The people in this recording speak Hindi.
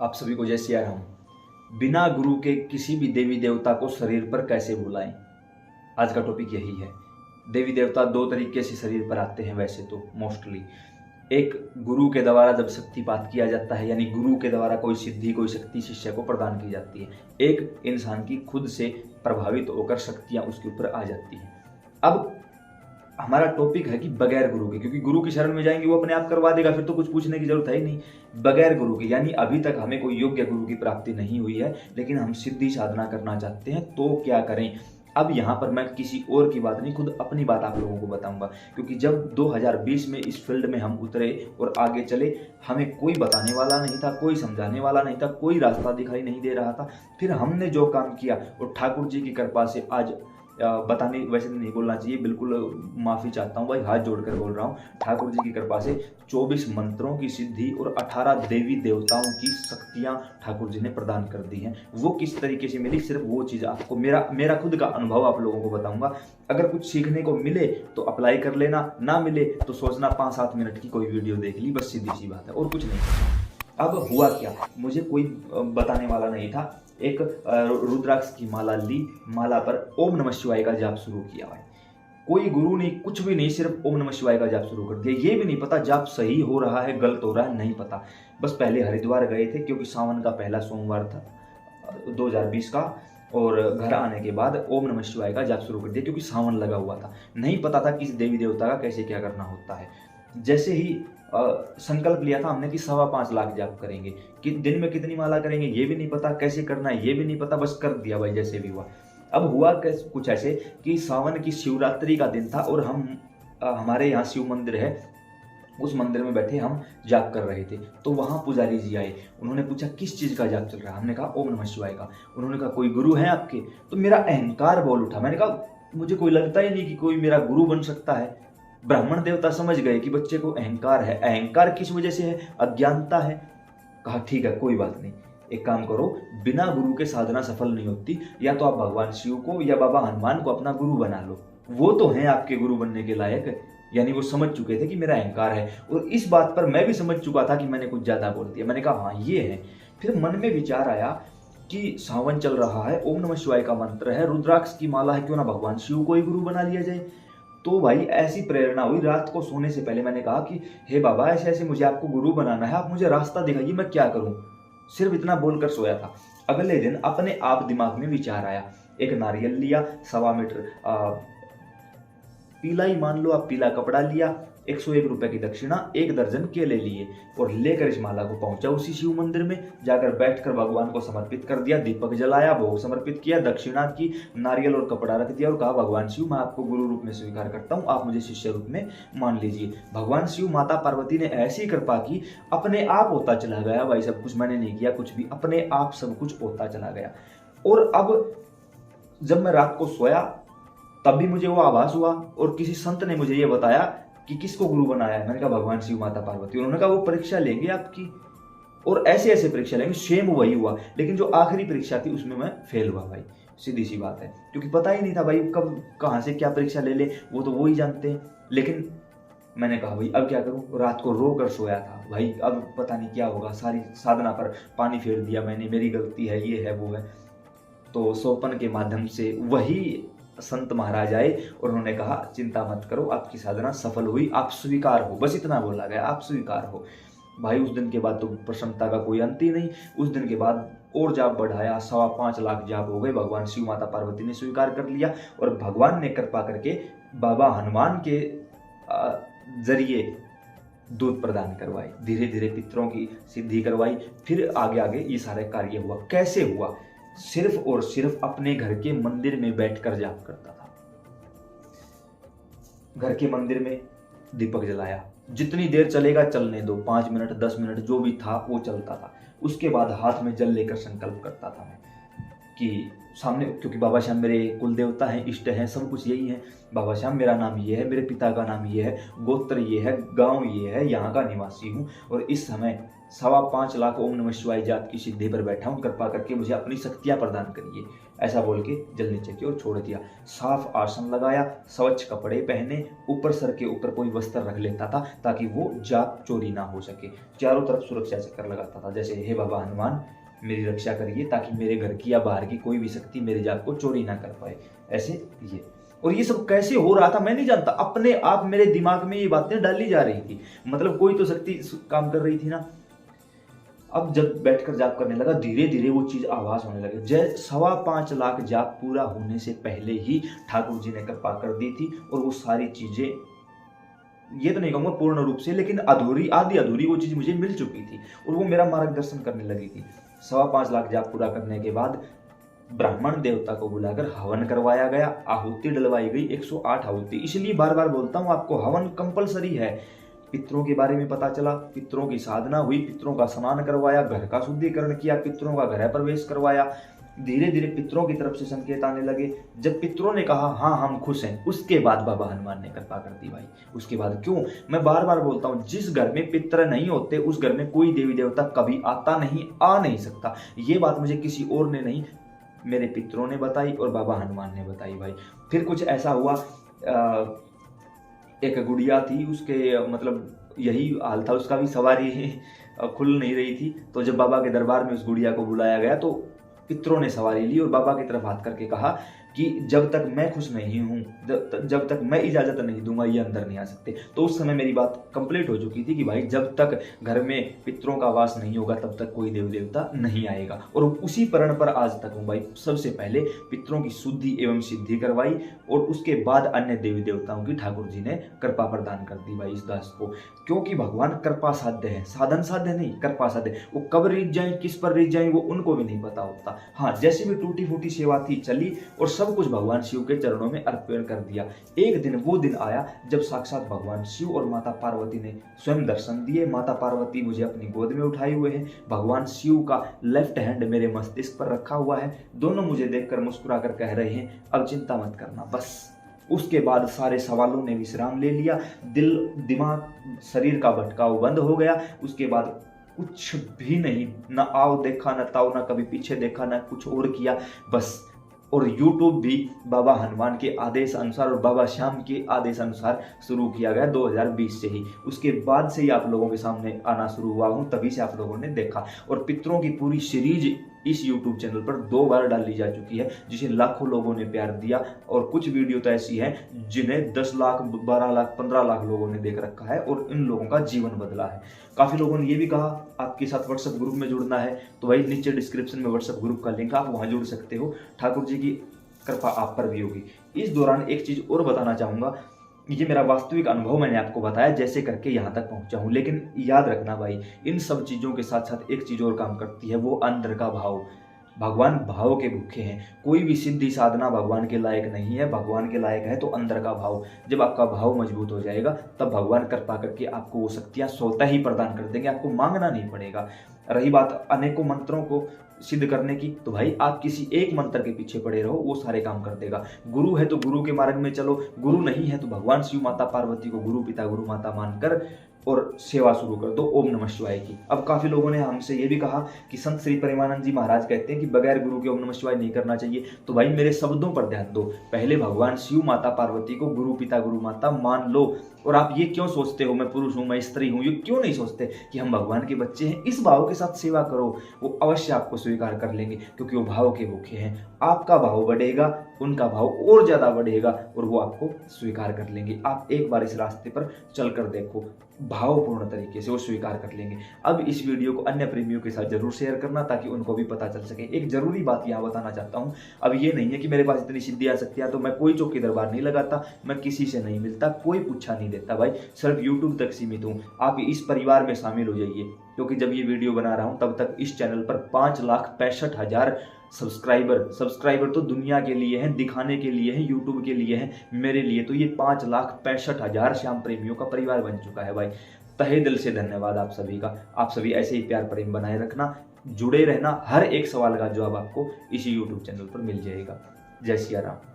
आप सभी को जय सिया राम। बिना गुरु के किसी भी देवी देवता को शरीर पर कैसे बुलाएं? आज का टॉपिक यही है। देवी देवता दो तरीके से शरीर पर आते हैं वैसे तो मोस्टली। एक, गुरु के द्वारा जब शक्तिपात किया जाता है, यानी गुरु के द्वारा कोई सिद्धि कोई शक्ति शिष्य को प्रदान की जाती है। एक, इंसान की खुद से प्रभावित होकर शक्तियां उसके ऊपर आ जाती हैं। अब हमारा टॉपिक है कि बगैर गुरु के, क्योंकि गुरु की शरण में जाएंगे वो अपने आप करवा देगा, फिर तो कुछ पूछने की जरूरत है ही नहीं। बगैर गुरु के, यानी अभी तक हमें कोई योग्य गुरु की प्राप्ति नहीं हुई है लेकिन हम सिद्धि साधना करना चाहते हैं, तो क्या करें? अब यहाँ पर मैं किसी और की बात नहीं, खुद अपनी बात आप लोगों को बताऊंगा, क्योंकि जब 2020 में इस फील्ड में हम उतरे और आगे चले, हमें कोई बताने वाला नहीं था, कोई समझाने वाला नहीं था, कोई रास्ता दिखाई नहीं दे रहा था। फिर हमने जो काम किया और ठाकुर जी की कृपा से आज बताने वैसे नहीं बोलना चाहिए, बिल्कुल माफ़ी चाहता हूँ भाई, हाथ जोड़कर बोल रहा हूँ। ठाकुर जी की कृपा से 24 मंत्रों की सिद्धि और 18 देवी देवताओं की शक्तियाँ ठाकुर जी ने प्रदान कर दी हैं। वो किस तरीके से मिली, सिर्फ वो चीज़ आपको मेरा खुद का अनुभव आप लोगों को बताऊंगा। अगर कुछ सीखने को मिले तो अप्लाई कर लेना, ना मिले तो सोचना 5-7 मिनट की कोई वीडियो देख ली, बस सीधी सी बात है और कुछ नहीं। अब हुआ क्या, मुझे कोई बताने वाला नहीं था। एक रुद्राक्ष की माला ली, माला पर ओम नमः शिवाय का जाप शुरू किया भाई। कोई गुरु नहीं, कुछ भी नहीं, सिर्फ ओम नमः शिवाय का जाप शुरू कर दिया। ये भी नहीं पता जाप सही हो रहा है गलत हो रहा है, नहीं पता। बस पहले हरिद्वार गए थे क्योंकि सावन का पहला सोमवार था 2020 का, और घर आने के बाद ओम नमः शिवाय का जाप शुरू कर दिया क्योंकि सावन लगा हुआ था। नहीं पता था किस देवी देवता का कैसे क्या करना होता है। जैसे ही संकल्प लिया था हमने कि 5.25 लाख जाप करेंगे, कि दिन में कितनी माला करेंगे ये भी नहीं पता, कैसे करना है ये भी नहीं पता, बस कर दिया भाई जैसे भी हुआ। अब हुआ कुछ ऐसे कि सावन की शिवरात्रि का दिन था और हम हमारे यहाँ शिव मंदिर है, उस मंदिर में बैठे हम जाप कर रहे थे। तो वहाँ पुजारी जी आए, उन्होंने पूछा किस चीज़ का जाप चल रहा है। हमने कहा ओम नमः शिवाय का। उन्होंने कहा कोई गुरु है आपके? तो मेरा अहंकार बोल उठा। मैंने कहा मुझे कोई लगता ही नहीं कि कोई मेरा गुरु बन सकता है। ब्राह्मण देवता समझ गए कि बच्चे को अहंकार है। अहंकार किस वजह से है? अज्ञानता है। कहा ठीक है कोई बात नहीं, एक काम करो, बिना गुरु के साधना सफल नहीं होती, या तो आप भगवान शिव को या बाबा हनुमान को अपना गुरु बना लो, वो तो हैं आपके गुरु बनने के लायक। यानी वो समझ चुके थे कि मेरा अहंकार है, और इस बात पर मैं भी समझ चुका था कि मैंने कुछ ज्यादा बोल दिया। मैंने कहा हाँ ये है। फिर मन में विचार आया कि सावन चल रहा है, ओम नमः शिवाय का मंत्र है, रुद्राक्ष की माला है, क्यों ना भगवान शिव को ही गुरु बना लिया जाए। तो भाई ऐसी प्रेरणा हुई। रात को सोने से पहले मैंने कहा कि हे बाबा ऐसे ऐसे मुझे आपको गुरु बनाना है, आप मुझे रास्ता दिखाइए, मैं क्या करूं। सिर्फ इतना बोलकर सोया था। अगले दिन अपने आप दिमाग में विचार आया। एक नारियल लिया, 1.25 मीटर पीला ही मान लो आप, पीला कपड़ा लिया, 101 रुपए की दक्षिणा, 1 दर्जन केले लिए और लेकर इस माला को पहुंचा उसी शिव मंदिर में। जाकर बैठकर भगवान को समर्पित कर दिया, दीपक जलाया, भोग समर्पित किया, दक्षिणा की, नारियल और कपड़ा रख दिया और कहा भगवान शिव मैं आपको गुरु रूप में स्वीकार करता हूं, आप मुझे शिष्य रूप में मान लीजिए। भगवान शिव माता पार्वती ने ऐसी कृपा की, अपने आप होता चला गया भाई सब कुछ। मैंने नहीं किया कुछ भी, अपने आप सब कुछ होता चला गया। और अब जब मैं रात को सोया तब भी मुझे वो आभास हुआ और किसी संत ने मुझे ये बताया कि किसको गुरु बनाया है। मैंने कहा भगवान शिव माता पार्वती। उन्होंने कहा वो परीक्षा लेंगे आपकी, और ऐसे ऐसे परीक्षा लेंगे। सेम वही हुआ, लेकिन जो आखिरी परीक्षा थी उसमें मैं फेल हुआ भाई, सीधी सी बात है, क्योंकि पता ही नहीं था भाई कब कहाँ से क्या परीक्षा ले ले, वो ही जानते हैं। लेकिन मैंने कहा भाई अब क्या करूं, रात को रो कर सोया था भाई, अब पता नहीं क्या होगा। सारी साधना पर पानी फेर दिया मैंने, मेरी गलती है, ये है वो है। तो सोपन के माध्यम से वही संत महाराज आए और उन्होंने कहा चिंता मत करो, आपकी साधना सफल हुई, आप स्वीकार हो। बस इतना बोला गया, आप स्वीकार हो। भाई उस दिन के बाद तो प्रसन्नता का कोई अंत ही नहीं। उस दिन के बाद और जाप बढ़ाया, 5.25 लाख जाप हो गए। भगवान शिव माता पार्वती ने स्वीकार कर लिया और भगवान ने कृपा करके बाबा हनुमान के जरिए दूध प्रदान करवाए, धीरे धीरे पितरों की सिद्धि करवाई। फिर आगे आगे ये सारे कार्य हुआ। कैसे हुआ? सिर्फ और सिर्फ अपने घर के मंदिर में बैठकर जाप करता था। घर के मंदिर में दीपक जलाया, जितनी देर चलेगा चलने दो, 5 मिनट 10 मिनट जो भी था वो चलता था। उसके बाद हाथ में जल लेकर संकल्प करता था मैं कि सामने, क्योंकि बाबा श्याम मेरे कुल देवता हैं, इष्ट हैं, सब कुछ यही है। बाबा श्याम मेरा नाम ये है, मेरे पिता का नाम ये है, गोत्र ये है, गांव ये है, यहाँ का निवासी हूँ और इस समय 5.25 लाख ओम नमः शिवाय जाप की सिद्धि पर बैठा हूँ, कृपा करके मुझे अपनी शक्तियां प्रदान करिए, ऐसा बोल के जल नीचे की ओर छोड़ दिया। साफ आसन लगाया, स्वच्छ कपड़े पहने, ऊपर सर के ऊपर कोई वस्त्र रख लेता था ताकि वो जाप चोरी ना हो सके। चारों तरफ सुरक्षा चक्कर लगाता था, जैसे हे बाबा हनुमान मेरी रक्षा करिए ताकि मेरे घर की या बाहर की कोई भी शक्ति मेरे जाप को चोरी ना कर पाए, ऐसे ये। और ये सब कैसे हो रहा था मैं नहीं जानता, अपने आप मेरे दिमाग में ये बातें डाली जा रही थी, मतलब कोई तो शक्ति काम कर रही थी ना। अब जब बैठकर जाप करने लगा, धीरे धीरे वो चीज आवाज होने लगी। 5.25 लाख जाप पूरा होने से पहले ही ठाकुर जी ने कृपा कर दी थी, और वो सारी चीजें, ये तो नहीं कहूंगा पूर्ण रूप से, लेकिन अधूरी आधी अधूरी वो चीज मुझे मिल चुकी थी, और वो मेरा मार्गदर्शन करने लगी थी। 5.25 लाख जाप पूरा करने के बाद ब्राह्मण देवता को बुलाकर हवन करवाया गया, आहुति डलवाई गई, 108 आहुति। इसलिए बार बार बोलता हूँ आपको, हवन कंपलसरी है। पितरों के बारे में पता चला, पितरों की साधना हुई, पितरों का स्नान करवाया, घर का शुद्धिकरण किया, पितरों का गृह प्रवेश करवाया। धीरे धीरे पितरों की तरफ से संकेत आने लगे। जब पितरों ने कहा हाँ हम खुश हैं, उसके बाद बाबा हनुमान ने कृपा कर दी भाई। उसके बाद क्यों, मैं बार बार बोलता हूँ, जिस घर में पितर नहीं होते उस घर में कोई देवी देवता कभी आता नहीं, आ नहीं सकता। ये बात मुझे किसी और ने नहीं, मेरे पितरों ने बताई और बाबा हनुमान ने बताई भाई। फिर कुछ ऐसा हुआ, एक गुड़िया थी, उसके मतलब यही हाल था, उसका भी सवारी खुल नहीं रही थी। तो जब बाबा के दरबार में उस गुड़िया को बुलाया गया तो पितरों ने सवारी ली और बाबा की तरफ हाथ करके कहा कि जब तक मैं खुश नहीं हूँ, जब तक मैं इजाज़त नहीं दूंगा ये अंदर नहीं आ सकते। तो उस समय मेरी बात कंप्लीट हो चुकी थी कि भाई जब तक घर में पितरों का वास नहीं होगा तब तक कोई देव देवता नहीं आएगा। और उसी प्रण पर आज तक हूँ भाई। सबसे पहले पितरों की शुद्धि एवं सिद्धि करवाई और उसके बाद अन्य देवी देवताओं की ठाकुर जी ने कृपा प्रदान कर दी भाई इस दास को, क्योंकि भगवान कृपा साध्य है, साधन साध्य नहीं, कृपा साध्य। वो कब रीत जाए, किस पर रीत जाए वो उनको भी नहीं पता होता। हाँ, जैसे भी टूटी फूटी सेवा थी चली और सब कुछ भगवान शिव के चरणों में अर्पण कर दिया। एक दिन वो दिन आया जब साक्षात भगवान शिव और माता पार्वती ने स्वयं दर्शन दिए। माता पार्वती मुझे अपनी गोद में उठाए हुए हैं, भगवान शिव का लेफ्ट हैंड मेरे मस्तिष्क पर रखा हुआ है। दोनों मुझे देखकर मुस्कुरा कर कह रहे हैं अब चिंता मत करना बस। उसके बाद सारे सवालों ने विश्राम ले लिया, दिल दिमाग शरीर का भटकाव बंद हो गया। उसके बाद कुछ भी नहीं, ना आओ देखा, ना ताओ, ना कभी पीछे देखा, ना कुछ और किया बस। और YouTube भी बाबा हनुमान के आदेश अनुसार और बाबा श्याम के आदेश अनुसार शुरू किया गया 2020 से ही। उसके बाद से ही आप लोगों के सामने आना शुरू हुआ हूँ, तभी से आप लोगों ने देखा। और पितरों की पूरी सीरीज इस YouTube चैनल पर 2 बार डाली जा चुकी है, जिसे लाखों लोगों ने प्यार दिया। और कुछ वीडियो तो ऐसी हैं जिन्हें 10 लाख, 12 लाख, 15 लाख लोगों ने देख रखा है और इन लोगों का जीवन बदला है। काफ़ी लोगों ने ये भी कहा आपके साथ व्हाट्सएप ग्रुप में जुड़ना है, तो भाई नीचे डिस्क्रिप्शन में व्हाट्सएप ग्रुप का लिंक, आप वहाँ जुड़ सकते हो। ठाकुर जी की कृपा आप पर भी होगी। इस दौरान एक चीज़ और बताना चाहूँगा, ये मेरा वास्तविक अनुभव मैंने आपको बताया जैसे करके यहाँ तक पहुँचा हूँ। लेकिन याद रखना भाई, इन सब चीज़ों के साथ साथ एक चीज़ और काम करती है, वो अंदर का भाव। भगवान भाव के भूखे हैं। कोई भी सिद्धि साधना भगवान के लायक नहीं है, भगवान के लायक है तो अंदर का भाव। जब आपका भाव मजबूत हो जाएगा तब भगवान कृपा करके आपको वो शक्तियाँ स्वतः ही प्रदान कर देंगे, आपको मांगना नहीं पड़ेगा। रही बात अनेकों मंत्रों को सिद्ध करने की, तो भाई आप किसी एक मंत्र के पीछे पड़े रहो, वो सारे काम कर देगा। गुरु है तो गुरु के मार्ग में चलो, गुरु नहीं है तो भगवान शिव माता पार्वती को गुरु पिता गुरु माता मानकर और सेवा शुरू कर दो ओम नमः शिवाय की। अब काफ़ी लोगों ने हमसे ये भी कहा कि संत श्री प्रेमानंद जी महाराज कहते हैं कि बगैर गुरु के ओम नमः शिवाय नहीं करना चाहिए। तो भाई मेरे शब्दों पर ध्यान दो, पहले भगवान शिव माता पार्वती को गुरु पिता गुरु माता मान लो। और आप ये क्यों सोचते हो मैं पुरुष हूँ, मैं स्त्री हूँ, ये क्यों नहीं सोचते कि हम भगवान के बच्चे हैं। इस भाव के साथ सेवा करो, वो अवश्य आपको स्वीकार कर लेंगे, क्योंकि वो भाव के भूखे हैं। आपका भाव बढ़ेगा, उनका भाव और ज़्यादा बढ़ेगा और वो आपको स्वीकार कर लेंगे। आप एक बार इस रास्ते पर चल कर देखो, भावपूर्ण तरीके से वो स्वीकार कर लेंगे। अब इस वीडियो को अन्य प्रेमियों के साथ जरूर शेयर करना ताकि उनको भी पता चल सके। एक जरूरी बात यहाँ बताना चाहता हूँ, अब ये नहीं है कि मेरे पास इतनी सिद्धि आ सकती है तो मैं कोई चौकी दरबार नहीं लगाता, मैं किसी से नहीं मिलता, कोई पूछा नहीं देता भाई, सिर्फ यूट्यूब तक सीमित हूँ। आप इस परिवार में शामिल हो जाइए, क्योंकि जब ये वीडियो बना रहा हूँ तब तक इस चैनल पर 5,65,000 सब्सक्राइबर तो दुनिया के लिए हैं, दिखाने के लिए हैं, यूट्यूब के लिए हैं। मेरे लिए तो ये 5,65,000 श्याम प्रेमियों का परिवार बन चुका है भाई। तहे दिल से धन्यवाद आप सभी का। आप सभी ऐसे ही प्यार प्रेम बनाए रखना, जुड़े रहना, हर एक सवाल का जवाब आपको इसी यूट्यूब चैनल पर मिल जाएगा। जय सिया राम।